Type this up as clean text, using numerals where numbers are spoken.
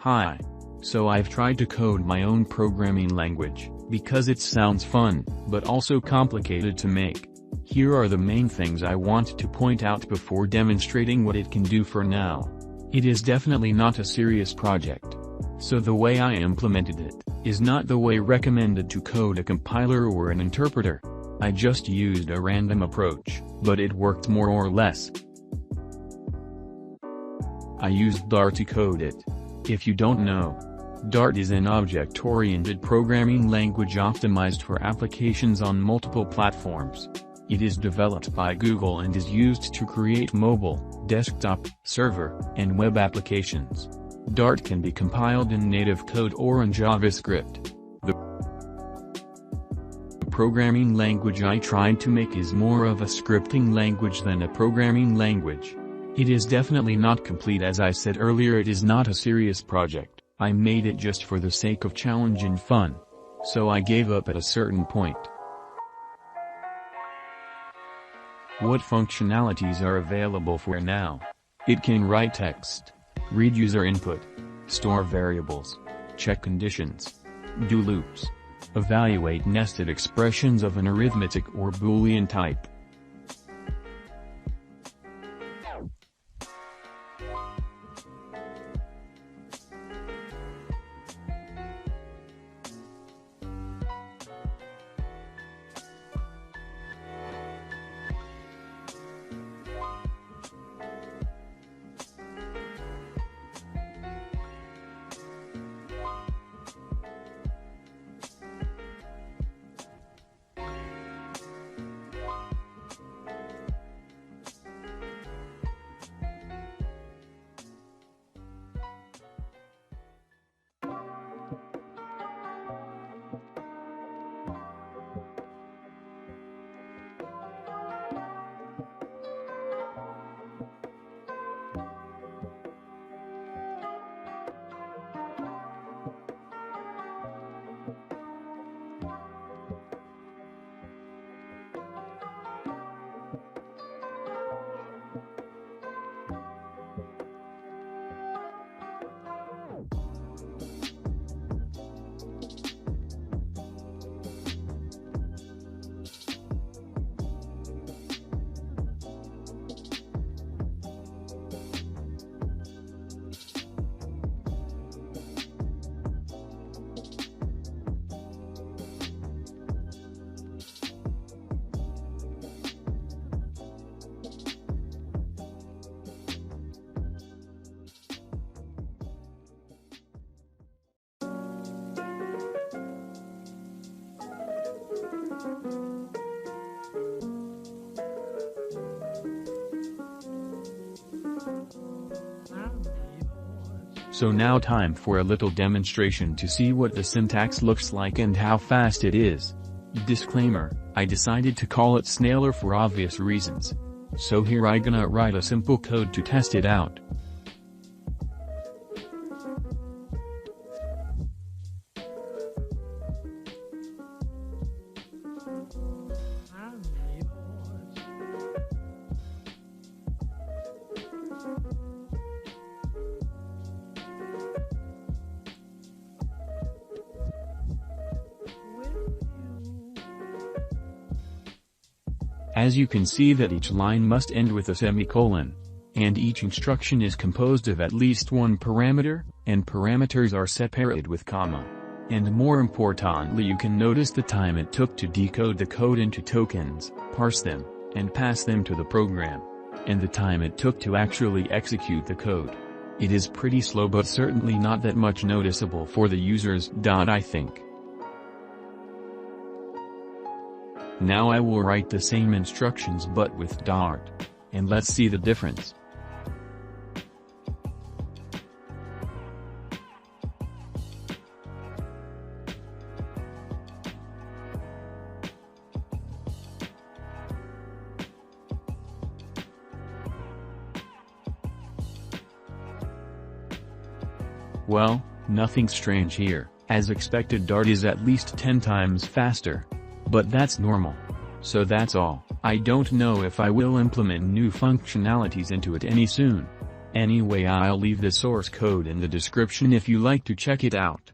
Hi. So I've tried to code my own programming language, because it sounds fun, but also complicated to make. Here are the main things I want to point out before demonstrating what it can do for now. It is definitely not a serious project. So the way I implemented it is not the way recommended to code a compiler or an interpreter. I just used a random approach, but it worked more or less. I used Dart to code it. If you don't know, Dart is an object-oriented programming language optimized for applications on multiple platforms. It is developed by Google and is used to create mobile, desktop, server, and web applications. Dart can be compiled in native code or in JavaScript. The programming language I tried to make is more of a scripting language than a programming language. It is definitely not complete. As I said earlier, it is not a serious project. I made it just for the sake of challenge and fun. So I gave up at a certain point. What functionalities are available for now? It can write text, read user input, store variables, check conditions, do loops, evaluate nested expressions of an arithmetic or Boolean type. So now time for a little demonstration to see what the syntax looks like and how fast it is. Disclaimer, I decided to call it SNAILER for obvious reasons. So here I gonna write a simple code to test it out. As you can see that each line must end with a semicolon, and each instruction is composed of at least one parameter, and parameters are separated with comma. And more importantly, you can notice the time it took to decode the code into tokens, parse them, and pass them to the program, and the time it took to actually execute the code. It is pretty slow, but certainly not that much noticeable for the users. I think. Now I will write the same instructions but with Dart. And let's see the difference. Well, nothing strange here. As expected, Dart is at least 10 times faster. But that's normal. So that's all. I don't know if I will implement new functionalities into it any soon. Anyway, I'll leave the source code in the description if you like to check it out.